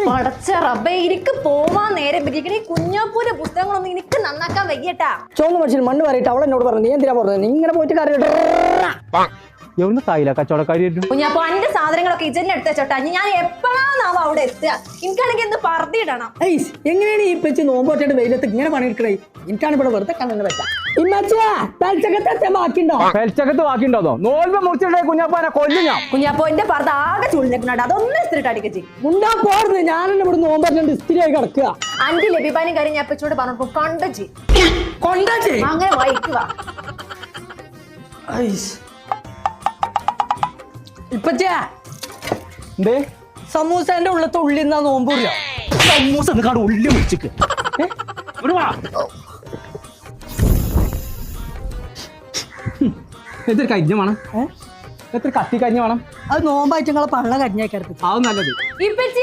പടച്ച റബ്ബേ എനിക്ക് പോവാൻ നേരം പറ്റിക്കണേ കുഞ്ഞാപ്പൂരെ പുസ്തകങ്ങളൊന്നും എനിക്ക് നന്നാക്കാൻ വയ്യട്ടാ. ചോന്ന് മനുഷ്യൻ മണ്ണ് വരയിട്ട് അവളെ എന്നോട് പറഞ്ഞു നീ എന്തിനാ പറഞ്ഞത് നീ ഇങ്ങനെ പോയിട്ട് കാര്യം എവിടുന്ന് തായില്ല കച്ചവടക്കാരി കുഞ്ഞാപ്പൂ എന്റെ സാധനങ്ങളൊക്കെ ഇജന്നെ എടുത്ത ചോട്ടാ ഞാൻ എപ്പോഴാണാവോ അവിടെ എത്തുക. എനിക്കാണെങ്കിൽ എന്ത് പറത്തിയിടണം. എങ്ങനെയാണ് ഈ പെച്ച് നോമ്പോറ്റായിട്ട് വെയിലത്ത് ഇങ്ങനെ പണിയെടുക്കണേ? എനിക്കാണ് ഇവിടെ വെറുതെ കണ്ണെന്ന് വെച്ചാ പെൽച്ചകത്ത് ബാക്കിണ്ടോ നോൽപ്പ് മുറിച്ചിട്ടേ കുഞ്ഞാപ്പാനെ കൊല്ലും ഞാൻ. കുഞ്ഞാപ്പൂ എന്റെ പറത്ത് ആകെ ചുളിഞ്ഞിട്ടുണ്ട് അതൊന്നും ഇസ്തിരിട്ട് അടിക്കച്ചി മുണ്ടാ പോർന്ന് ഞാനെന്നെ ഇവിടെ നോമ്പോറ്റാണ്ട് ഇസ്തിരിയായി കിടക്കുക. അഞ്ച് ലഭിപ്പാനും കാര്യം ഞാൻ എപ്പോഴോട് പറഞ്ഞു കണ്ടച്ചി കൊണ്ടാച്ചേ അങ്ങനെ വായിക്കുക. ഇപ്പച്ചാ എന്തേ സമൂസന്റെ ഉള്ളത്തെ ഉള്ളിൽ നിന്നാ നോമ്പൂരില്ല. സമൂസ ഉള്ളി മുറിച്ചിക്ക് എത്ര കരിഞ്ഞ വേണം എത്ര കത്തി കരിഞ്ഞ വേണം അത് നോമ്പായിട്ട് നിങ്ങളെ പള്ള കരിഞ്ഞേക്കരുത്. അത് നല്ലത്. ഇപ്പച്ചി